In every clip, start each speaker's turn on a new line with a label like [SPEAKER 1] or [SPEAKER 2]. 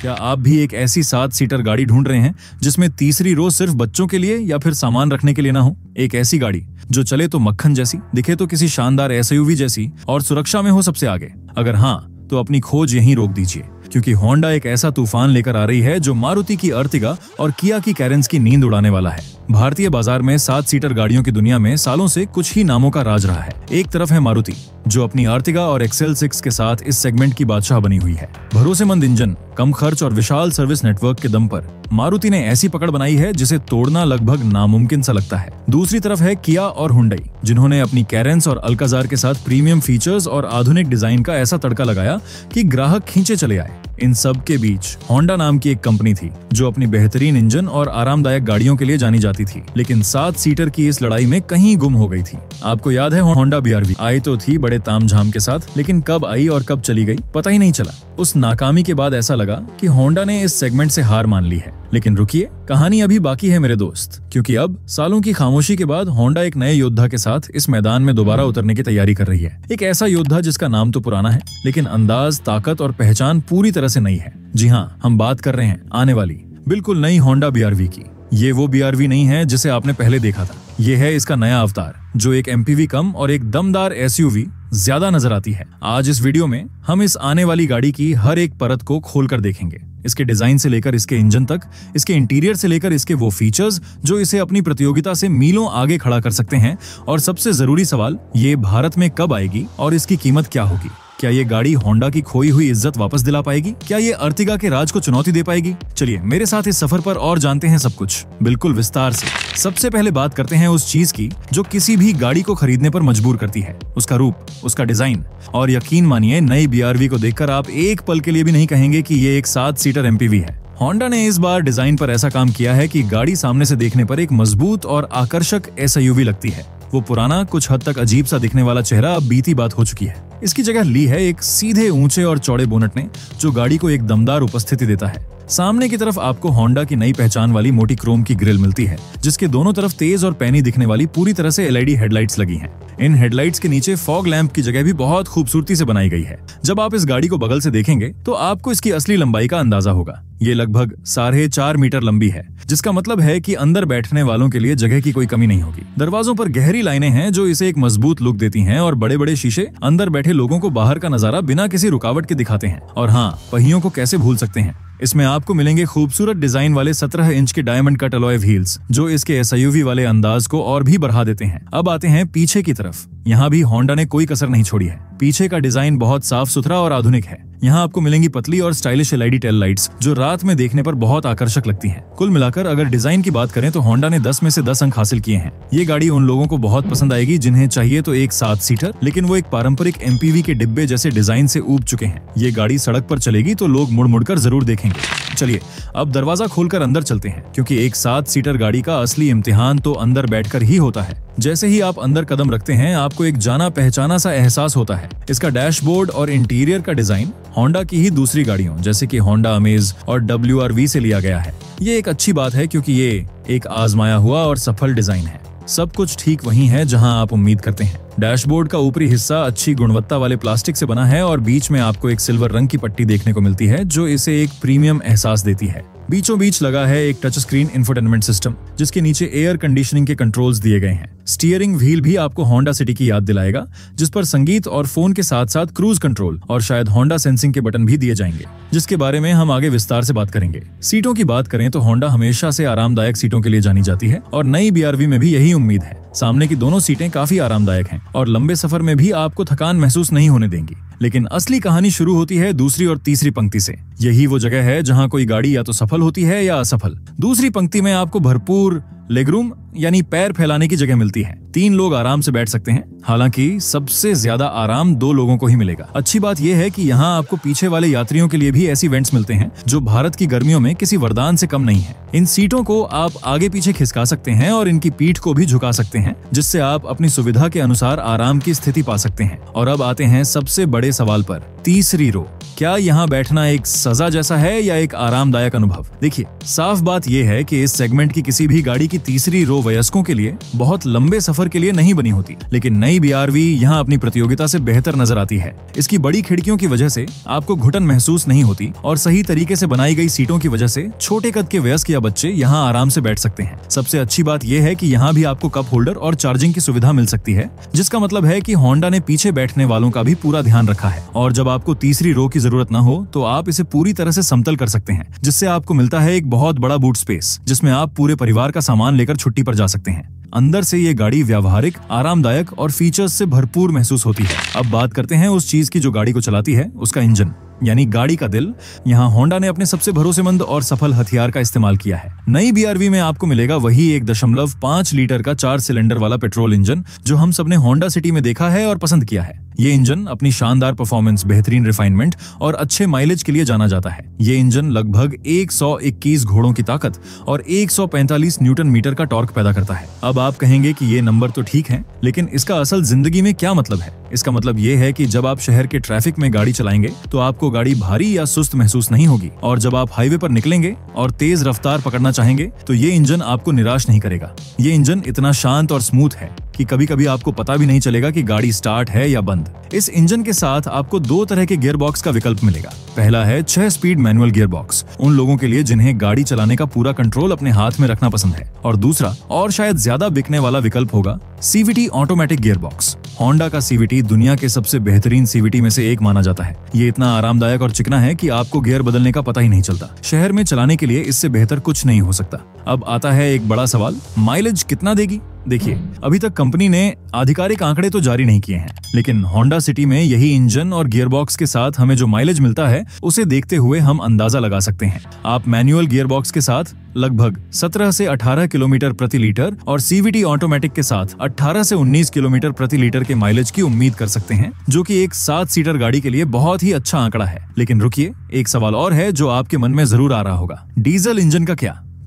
[SPEAKER 1] क्या आप भी एक ऐसी 7 सीटर गाड़ी ढूंढ रहे हैं जिसमें तीसरी रो सिर्फ बच्चों के लिए या फिर सामान रखने के लिए ना हो? एक ऐसी गाड़ी जो चले तो मक्खन जैसी, दिखे तो किसी शानदार एसयूवी जैसी और सुरक्षा में हो सबसे आगे। अगर हाँ, तो अपनी खोज यहीं रोक दीजिए, क्योंकि होंडा एक ऐसा तूफान लेकर आ रही है जो मारुति की अर्टिगा और किया की कैरेंस की नींद उड़ाने वाला है। भारतीय बाजार में 7 सीटर गाड़ियों की दुनिया में सालों से कुछ ही नामों का राज रहा है। एक तरफ है मारुति, जो अपनी अर्टिगा और एक्सेल 6 के साथ इस सेगमेंट की बादशाह बनी हुई है। भरोसेमंद इंजन, कम खर्च और विशाल सर्विस नेटवर्क के दम पर मारुति ने ऐसी पकड़ बनाई है जिसे तोड़ना लगभग नामुमकिन सा लगता है। दूसरी तरफ है किया और हुंडई, जिन्होंने अपनी कैरेंस और अल्काजार के साथ प्रीमियम फीचर्स और आधुनिक डिजाइन का ऐसा तड़का लगाया कि ग्राहक खींचे चले आए। इन सब के बीच होंडा नाम की एक कंपनी थी जो अपनी बेहतरीन इंजन और आरामदायक गाड़ियों के लिए जानी जाती थी, लेकिन 7 सीटर की इस लड़ाई में कहीं गुम हो गई थी। आपको याद है होंडा BRV आई तो थी बड़े तामझाम के साथ, लेकिन कब आई और कब चली गई पता ही नहीं चला। उस नाकामी के बाद ऐसा लगा कि होंडा ने इस सेगमेंट से हार मान ली है। लेकिन रुकिए, कहानी अभी बाकी है मेरे दोस्त, क्योंकि अब सालों की खामोशी के बाद होंडा एक नए योद्धा के साथ इस मैदान में दोबारा उतरने की तैयारी कर रही है। एक ऐसा योद्धा जिसका नाम तो पुराना है, लेकिन अंदाज, ताकत और पहचान पूरी तरह से नई है। जी हाँ, हम बात कर रहे हैं आने वाली बिल्कुल नई होंडा BRV की। ये वो BRV नहीं है जिसे आपने पहले देखा था। ये है इसका नया अवतार, जो एक MPV कम और एक दमदार SUV ज्यादा नजर आती है। आज इस वीडियो में हम इस आने वाली गाड़ी की हर एक परत को खोलकर देखेंगे। इसके डिजाइन से लेकर इसके इंजन तक, इसके इंटीरियर से लेकर इसके वो फीचर्स जो इसे अपनी प्रतियोगिता से मीलों आगे खड़ा कर सकते हैं। और सबसे जरूरी सवाल, ये भारत में कब आएगी और इसकी कीमत क्या होगी? क्या ये गाड़ी होंडा की खोई हुई इज्जत वापस दिला पाएगी? क्या ये अर्टिगा के राज को चुनौती दे पाएगी? चलिए मेरे साथ इस सफर पर और जानते हैं सब कुछ बिल्कुल विस्तार से। सबसे पहले बात करते हैं उस चीज की जो किसी भी गाड़ी को खरीदने पर मजबूर करती है, उसका रूप, उसका डिजाइन। और यकीन मानिए, नई BRV को देखकर आप एक पल के लिए भी नहीं कहेंगे कि ये एक 7 सीटर MPV है। होंडा ने इस बार डिजाइन पर ऐसा काम किया है कि गाड़ी सामने से देखने पर एक मजबूत और आकर्षक SUV लगती है। वो पुराना, कुछ हद तक अजीब सा दिखने वाला चेहरा अब बीती बात हो चुकी है। इसकी जगह ली है एक सीधे, ऊंचे और चौड़े बोनट ने, जो गाड़ी को एक दमदार उपस्थिति देता है। सामने की तरफ आपको होंडा की नई पहचान वाली मोटी क्रोम की ग्रिल मिलती है, जिसके दोनों तरफ तेज और पैनी दिखने वाली पूरी तरह से LED हेडलाइट्स लगी हैं। इन हेडलाइट्स के नीचे फॉग लैंप की जगह भी बहुत खूबसूरती से बनाई गई है। जब आप इस गाड़ी को बगल से देखेंगे तो आपको इसकी असली लंबाई का अंदाजा होगा। ये लगभग 4.5 मीटर लंबी है, जिसका मतलब है कि अंदर बैठने वालों के लिए जगह की कोई कमी नहीं होगी। दरवाजों पर गहरी लाइनें हैं जो इसे एक मजबूत लुक देती हैं, और बड़े बड़े शीशे अंदर बैठे लोगों को बाहर का नजारा बिना किसी रुकावट के दिखाते हैं। और हाँ, पहियों को कैसे भूल सकते हैं। इसमें आपको मिलेंगे खूबसूरत डिजाइन वाले 17 इंच के डायमंड कट अलॉय व्हील्स, जो इसके SUV वाले अंदाज को और भी बढ़ा देते हैं। अब आते हैं पीछे की तरफ। यहाँ भी होंडा ने कोई कसर नहीं छोड़ी है। पीछे का डिजाइन बहुत साफ सुथरा और आधुनिक है। यहाँ आपको मिलेंगी पतली और स्टाइलिश LED टेल लाइट्स, जो रात में देखने पर बहुत आकर्षक लगती हैं। कुल मिलाकर अगर डिजाइन की बात करें तो होंडा ने 10 में से 10 अंक हासिल किए हैं। ये गाड़ी उन लोगों को बहुत पसंद आएगी जिन्हें चाहिए तो एक 7 सीटर, लेकिन वो एक पारंपरिक MPV के डिब्बे जैसे डिजाइन से ऊब चुके हैं। ये गाड़ी सड़क पर चलेगी तो लोग मुड़ मुड़कर जरूर देखेंगे। चलिए अब दरवाजा खोलकर अंदर चलते हैं, क्योंकि एक 7 सीटर गाड़ी का असली इम्तिहान तो अंदर बैठकर ही होता है। जैसे ही आप अंदर कदम रखते हैं, आपको एक जाना पहचाना सा एहसास होता है। इसका डैशबोर्ड और इंटीरियर का डिजाइन होंडा की ही दूसरी गाड़ियों जैसे कि होंडा अमेज और WRV से लिया गया है। ये एक अच्छी बात है, क्योंकि ये एक आजमाया हुआ और सफल डिजाइन है। सब कुछ ठीक वहीं है जहां आप उम्मीद करते हैं। डैशबोर्ड का ऊपरी हिस्सा अच्छी गुणवत्ता वाले प्लास्टिक से बना है, और बीच में आपको एक सिल्वर रंग की पट्टी देखने को मिलती है, जो इसे एक प्रीमियम एहसास देती है। बीचों बीच लगा है एक टच स्क्रीन इंफोटेनमेंट सिस्टम, जिसके नीचे एयर कंडीशनिंग के कंट्रोल्स दिए गए हैं। स्टीयरिंग व्हील भी आपको होंडा सिटी की याद दिलाएगा, जिस पर संगीत और फोन के साथ साथ क्रूज कंट्रोल और शायद होंडा सेंसिंग के बटन भी दिए जाएंगे, जिसके बारे में हम आगे विस्तार से बात करेंगे। सीटों की बात करें तो होंडा हमेशा से आरामदायक सीटों के लिए जानी जाती है, और नई BRV में भी यही उम्मीद है। सामने की दोनों सीटें काफी आरामदायक हैं और लंबे सफर में भी आपको थकान महसूस नहीं होने देंगी। लेकिन असली कहानी शुरू होती है दूसरी और तीसरी पंक्ति से। यही वो जगह है जहां कोई गाड़ी या तो सफल होती है या असफल। दूसरी पंक्ति में आपको भरपूर लेगरूम यानी पैर फैलाने की जगह मिलती है। 3 लोग आराम से बैठ सकते हैं। हालांकि सबसे ज्यादा आराम 2 लोगों को ही मिलेगा। अच्छी बात यह है कि यहाँ आपको पीछे वाले यात्रियों के लिए भी ऐसी वेंट्स मिलते हैं जो भारत की गर्मियों में किसी वरदान से कम नहीं है। इन सीटों को आप आगे पीछे खिसका सकते हैं और इनकी पीठ को भी झुका सकते हैं, जिससे आप अपनी सुविधा के अनुसार आराम की स्थिति पा सकते हैं। और अब आते हैं सबसे बड़े सवाल पर, तीसरी रो। क्या यहाँ बैठना एक सजा जैसा है या एक आरामदायक अनुभव? देखिए, साफ बात यह है कि इस सेगमेंट की किसी भी गाड़ी की तीसरी रो वयस्कों के लिए बहुत लंबे सफर के लिए नहीं बनी होती, लेकिन नई BRV यहाँ अपनी प्रतियोगिता से बेहतर नजर आती है। इसकी बड़ी खिड़कियों की वजह से आपको घुटन महसूस नहीं होती और सही तरीके से बनाई गई सीटों की वजह से छोटे कद के वयस्क या बच्चे यहाँ आराम से बैठ सकते हैं। सबसे अच्छी बात यह है कि यहाँ भी आपको कप होल्डर और चार्जिंग की सुविधा मिल सकती है, जिसका मतलब है कि होंडा ने पीछे बैठने वालों का भी पूरा ध्यान रखा है। और जब आपको तीसरी रो की जरूरत न हो तो आप इसे पूरी तरह से समतल कर सकते हैं, जिससे आपको मिलता है एक बहुत बड़ा बूट स्पेस, जिसमें आप पूरे परिवार का सामान लेकर छुट्टी पर जा सकते हैं। अंदर से ये गाड़ी व्यावहारिक, आरामदायक और फीचर्स से भरपूर महसूस होती है। अब बात करते हैं उस चीज की जो गाड़ी को चलाती है, उसका इंजन, यानी गाड़ी का दिल। यहाँ होंडा ने अपने सबसे भरोसेमंद और सफल हथियार का इस्तेमाल किया है। नई BRV में आपको मिलेगा वही 1.5 लीटर का 4 सिलेंडर वाला पेट्रोल इंजन जो हम सबने होंडा सिटी में देखा है और पसंद किया है। ये इंजन अपनी शानदार परफॉर्मेंस, बेहतरीन रिफाइनमेंट और अच्छे माइलेज के लिए जाना जाता है। ये इंजन लगभग 121 घोड़ों की ताकत और 145 न्यूटन मीटर का टॉर्क पैदा करता है। अब आप कहेंगे कि ये नंबर तो ठीक है, लेकिन इसका असल जिंदगी में क्या मतलब है? इसका मतलब ये है कि जब आप शहर के ट्रैफिक में गाड़ी चलाएंगे तो आपको गाड़ी भारी या सुस्त महसूस नहीं होगी, और जब आप हाईवे पर निकलेंगे और तेज रफ्तार पकड़ना चाहेंगे तो ये इंजन आपको निराश नहीं करेगा। ये इंजन इतना शांत और स्मूथ है कि कभी कभी आपको पता भी नहीं चलेगा कि गाड़ी स्टार्ट है या बंद। इस इंजन के साथ आपको 2 तरह के गियर बॉक्स का विकल्प मिलेगा। पहला है 6 स्पीड मैनुअल गियर बॉक्स, उन लोगों के लिए जिन्हें गाड़ी चलाने का पूरा कंट्रोल अपने हाथ में रखना पसंद है। और दूसरा और शायद ज्यादा बिकने वाला विकल्प होगा CVT automatic gear box. Honda का CVT दुनिया के सबसे बेहतरीन CVT में से एक माना जाता है। ये इतना आरामदायक और चिकना है कि आपको गियर बदलने का पता ही नहीं चलता। शहर में चलाने के लिए इससे बेहतर कुछ नहीं हो सकता। अब आता है एक बड़ा सवाल, माइलेज कितना देगी? देखिए, अभी तक कंपनी ने आधिकारिक आंकड़े तो जारी नहीं किए हैं, लेकिन होंडा सिटी में यही इंजन और गियरबॉक्स के साथ हमें जो माइलेज मिलता है उसे देखते हुए हम अंदाजा लगा सकते हैं। आप मैनुअल गियरबॉक्स के साथ लगभग 17 से 18 किलोमीटर प्रति लीटर और CVT ऑटोमेटिक के साथ 18 से 19 किलोमीटर प्रति लीटर के माइलेज की उम्मीद कर सकते हैं, जो कि एक 7 सीटर गाड़ी के लिए बहुत ही अच्छा आंकड़ा है। लेकिन रुकिए, एक सवाल और है जो आपके मन में जरूर आ रहा होगा, डीजल इंजन का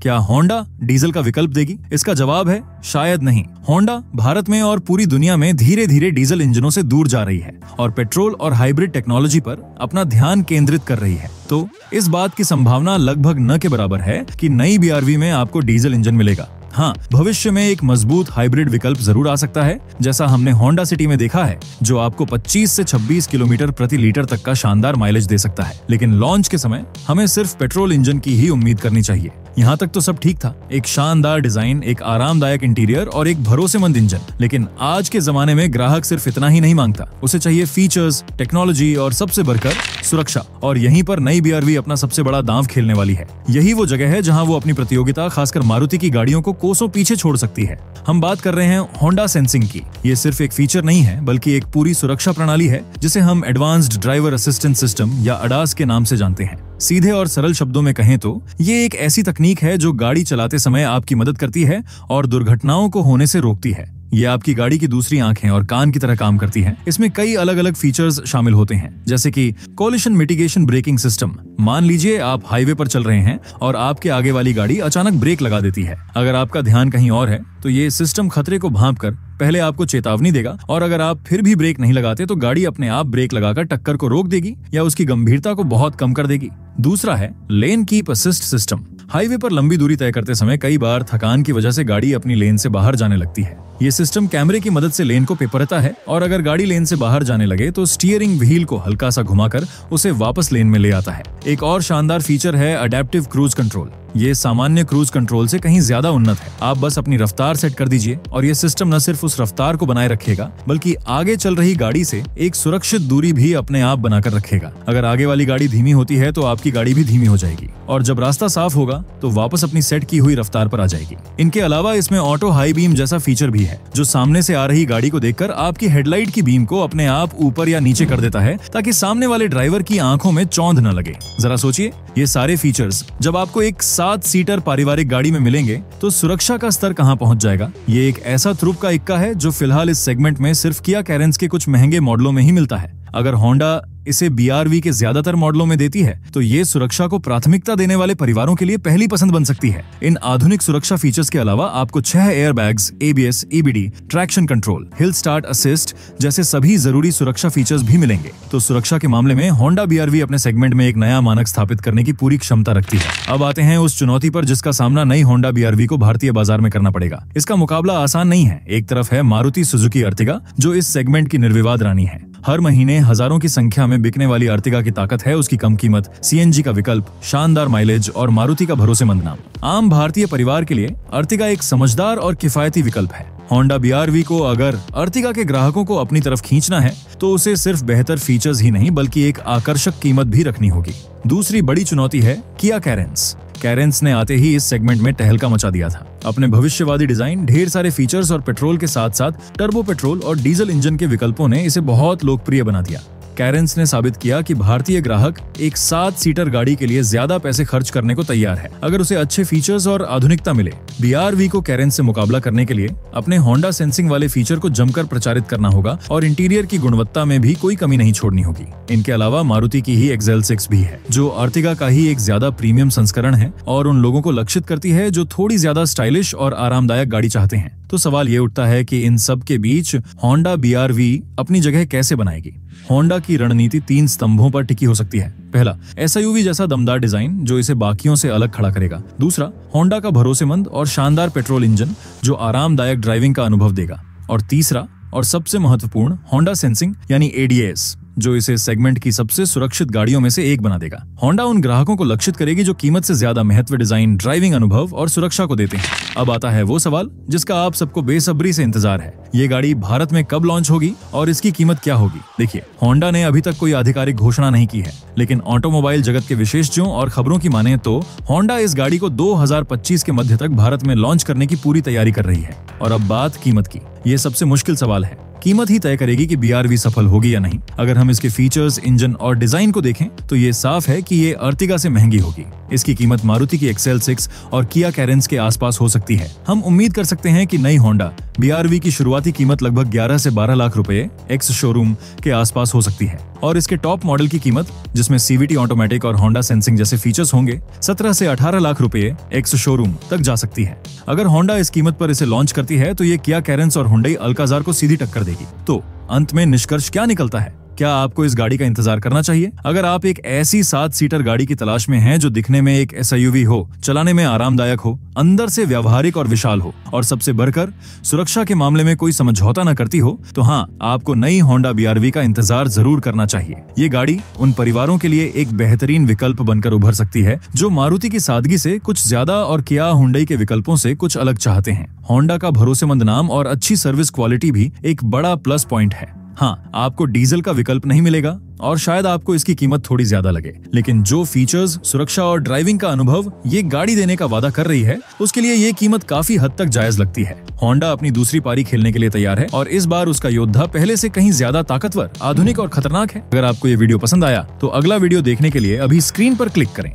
[SPEAKER 1] क्या होंडा डीजल का विकल्प देगी? इसका जवाब है शायद नहीं। होंडा भारत में और पूरी दुनिया में धीरे धीरे डीजल इंजनों से दूर जा रही है और पेट्रोल और हाइब्रिड टेक्नोलॉजी पर अपना ध्यान केंद्रित कर रही है। तो इस बात की संभावना लगभग न के बराबर है कि नई BRV में आपको डीजल इंजन मिलेगा। हाँ, भविष्य में एक मजबूत हाइब्रिड विकल्प जरूर आ सकता है, जैसा हमने होंडा सिटी में देखा है, जो आपको 25 से 26 किलोमीटर प्रति लीटर तक का शानदार माइलेज दे सकता है। लेकिन लॉन्च के समय हमें सिर्फ पेट्रोल इंजन की ही उम्मीद करनी चाहिए। यहाँ तक तो सब ठीक था, एक शानदार डिजाइन, एक आरामदायक इंटीरियर और एक भरोसेमंद इंजन। लेकिन आज के जमाने में ग्राहक सिर्फ इतना ही नहीं मांगता, उसे चाहिए फीचर्स, टेक्नोलॉजी और सबसे बढ़कर सुरक्षा। और यहीं पर नई BRV अपना सबसे बड़ा दांव खेलने वाली है। यही वो जगह है जहां वो अपनी प्रतियोगिता, खासकर मारुति की गाड़ियों को कोसों पीछे छोड़ सकती है। हम बात कर रहे हैं होंडा सेंसिंग की। ये सिर्फ एक फीचर नहीं है, बल्कि एक पूरी सुरक्षा प्रणाली है, जिसे हम एडवांस्ड ड्राइवर असिस्टेंट सिस्टम या ADAS के नाम से जानते हैं। सीधे और सरल शब्दों में कहें तो ये एक ऐसी तकनीक है जो गाड़ी चलाते समय आपकी मदद करती है और दुर्घटनाओं को होने से रोकती है। ये आपकी गाड़ी की दूसरी आंखें और कान की तरह काम करती है। इसमें कई अलग अलग फीचर्स शामिल होते हैं, जैसे कि कोलिशन मिटिगेशन ब्रेकिंग सिस्टम। मान लीजिए आप हाईवे पर चल रहे हैं और आपके आगे वाली गाड़ी अचानक ब्रेक लगा देती है। अगर आपका ध्यान कहीं और है तो ये सिस्टम खतरे को भांपकर पहले आपको चेतावनी देगा, और अगर आप फिर भी ब्रेक नहीं लगाते तो गाड़ी अपने आप ब्रेक लगाकर टक्कर को रोक देगी या उसकी गंभीरता को बहुत कम कर देगी। दूसरा है lane keep assist system. Highway पर लंबी दूरी तय करते समय कई बार थकान की वजह से गाड़ी अपनी लेन से बाहर जाने लगती है। ये सिस्टम कैमरे की मदद से लेन को पेपरता है, और अगर गाड़ी लेन से बाहर जाने लगे तो स्टीयरिंग व्हील को हल्का सा घुमाकर उसे वापस लेन में ले आता है। एक और शानदार फीचर है अडेप्टिव क्रूज कंट्रोल। ये सामान्य क्रूज कंट्रोल से कहीं ज्यादा उन्नत है। आप बस अपनी रफ्तार सेट कर दीजिए और ये सिस्टम न सिर्फ उस रफ्तार को बनाए रखेगा, बल्कि आगे चल रही गाड़ी से एक सुरक्षित दूरी भी अपने आप बनाकर रखेगा। अगर आगे वाली गाड़ी धीमी होती है तो आपकी गाड़ी भी धीमी हो जाएगी, और जब रास्ता साफ होगा तो वापस अपनी सेट की हुई रफ्तार पर आ जाएगी। इनके अलावा इसमें ऑटो हाई बीम जैसा फीचर भी है, जो सामने से आ रही गाड़ी को देखकर आपकी हेडलाइट की बीम को अपने आप ऊपर या नीचे कर देता है, ताकि सामने वाले ड्राइवर की आंखों में चौंध न लगे। जरा सोचिए, ये सारे फीचर्स जब आपको एक 7 सीटर पारिवारिक गाड़ी में मिलेंगे तो सुरक्षा का स्तर कहां पहुंच जाएगा। ये एक ऐसा थ्रुप का इक्का है जो फिलहाल इस सेगमेंट में सिर्फ किया कैरेंस के कुछ महंगे मॉडलों में ही मिलता है। अगर होंडा इसे BRV के ज्यादातर मॉडलों में देती है, तो ये सुरक्षा को प्राथमिकता देने वाले परिवारों के लिए पहली पसंद बन सकती है। इन आधुनिक सुरक्षा फीचर्स के अलावा आपको 6 airbags, ABS, EBD, traction control, hill start assist जैसे सभी जरूरी सुरक्षा फीचर्स भी मिलेंगे। तो सुरक्षा के मामले में होंडा BRV अपने सेगमेंट में एक नया मानक स्थापित करने की पूरी क्षमता रखती है। अब आते हैं उस चुनौती पर जिसका सामना नई होंडा BRV को भारतीय बाजार में करना पड़ेगा। इसका मुकाबला आसान नहीं है। एक तरफ है मारुति सुजुकी अर्टिगा, जो इस सेगमेंट की निर्विवाद रानी है। हर महीने हजारों की संख्या में बिकने वाली अर्टिगा की ताकत है उसकी कम कीमत, CNG का विकल्प, शानदार माइलेज और मारुति का भरोसेमंद नाम। आम भारतीय परिवार के लिए अर्टिगा एक समझदार और किफायती विकल्प है। होंडा BRV को अगर अर्टिगा के ग्राहकों को अपनी तरफ खींचना है तो उसे सिर्फ बेहतर फीचर्स ही नहीं बल्कि एक आकर्षक कीमत भी रखनी होगी। दूसरी बड़ी चुनौती है किया कैरेंस। कैरेंस ने आते ही इस सेगमेंट में तहलका मचा दिया था। अपने भविष्यवादी डिजाइन, ढेर सारे फीचर्स और पेट्रोल के साथ साथ टर्बो पेट्रोल और डीजल इंजन के विकल्पों ने इसे बहुत लोकप्रिय बना दिया। कैरेंस ने साबित किया कि भारतीय ग्राहक एक 7 सीटर गाड़ी के लिए ज्यादा पैसे खर्च करने को तैयार है अगर उसे अच्छे फीचर्स और आधुनिकता मिले। BRV को कैरेंस से मुकाबला करने के लिए अपने होंडा सेंसिंग वाले फीचर को जमकर प्रचारित करना होगा और इंटीरियर की गुणवत्ता में भी कोई कमी नहीं छोड़नी होगी। इनके अलावा मारुति की ही XL 6 भी है, जो अर्टिगा का ही एक ज्यादा प्रीमियम संस्करण है और उन लोगों को लक्षित करती है जो थोड़ी ज्यादा स्टाइलिश और आरामदायक गाड़ी चाहते हैं। तो सवाल ये उठता है कि इन सब के बीच होंडा BRV अपनी जगह कैसे बनाएगी। होंडा की रणनीति 3 स्तंभों पर टिकी हो सकती है। पहला, SUV जैसा दमदार डिजाइन जो इसे बाकियों से अलग खड़ा करेगा। दूसरा, होंडा का भरोसेमंद और शानदार पेट्रोल इंजन जो आरामदायक ड्राइविंग का अनुभव देगा। और तीसरा और सबसे महत्वपूर्ण, होंडा सेंसिंग यानी ADAS, जो इसे सेगमेंट की सबसे सुरक्षित गाड़ियों में से एक बना देगा। होंडा उन ग्राहकों को लक्षित करेगी जो कीमत से ज्यादा महत्व डिजाइन, ड्राइविंग अनुभव और सुरक्षा को देते हैं। अब आता है वो सवाल जिसका आप सबको बेसब्री से इंतजार है। ये गाड़ी भारत में कब लॉन्च होगी और इसकी कीमत क्या होगी? देखिए, होंडा ने अभी तक कोई आधिकारिक घोषणा नहीं की है, लेकिन ऑटोमोबाइल जगत के विशेषज्ञों और खबरों की माने तो होंडा इस गाड़ी को 2025 के मध्य तक भारत में लॉन्च करने की पूरी तैयारी कर रही है। और अब बात कीमत की। ये सबसे मुश्किल सवाल है। कीमत ही तय करेगी कि BRV सफल होगी या नहीं। अगर हम इसके फीचर्स, इंजन और डिजाइन को देखें तो ये साफ है कि ये अर्टिगा से महंगी होगी। इसकी कीमत मारुति की XL 6 और किया कैरेंस के आसपास हो सकती है। हम उम्मीद कर सकते हैं कि नई होंडा BRV की शुरुआती कीमत लगभग 11 से 12 लाख रुपए एक्स शोरूम के आसपास हो सकती है और इसके टॉप मॉडल की कीमत, जिसमें CVT ऑटोमेटिक और होंडा सेंसिंग जैसे फीचर्स होंगे, 17 से 18 लाख रुपए एक्स शोरूम तक जा सकती है। अगर होंडा इस कीमत पर इसे लॉन्च करती है तो ये किया कैरेंस और हुंडई अल्काजार को सीधी टक्कर देगी। तो अंत में निष्कर्ष क्या निकलता है? क्या आपको इस गाड़ी का इंतजार करना चाहिए? अगर आप एक ऐसी 7 सीटर गाड़ी की तलाश में हैं जो दिखने में एक SUV हो, चलाने में आरामदायक हो, अंदर से व्यावहारिक और विशाल हो और सबसे बढ़कर सुरक्षा के मामले में कोई समझौता न करती हो, तो हाँ, आपको नई होंडा BRV का इंतजार जरूर करना चाहिए। ये गाड़ी उन परिवारों के लिए एक बेहतरीन विकल्प बनकर उभर सकती है जो मारुति की सादगी से कुछ ज्यादा और किया हुंडई के विकल्पों से कुछ अलग चाहते हैं। होंडा का भरोसेमंद नाम और अच्छी सर्विस क्वालिटी भी एक बड़ा प्लस पॉइंट है। हाँ, आपको डीजल का विकल्प नहीं मिलेगा और शायद आपको इसकी कीमत थोड़ी ज्यादा लगे, लेकिन जो फीचर्स, सुरक्षा और ड्राइविंग का अनुभव ये गाड़ी देने का वादा कर रही है, उसके लिए ये कीमत काफी हद तक जायज लगती है। होंडा अपनी दूसरी पारी खेलने के लिए तैयार है और इस बार उसका योद्धा पहले से कहीं ज्यादा ताकतवर, आधुनिक और खतरनाक है। अगर आपको ये वीडियो पसंद आया तो अगला वीडियो देखने के लिए अभी स्क्रीन पर क्लिक करें।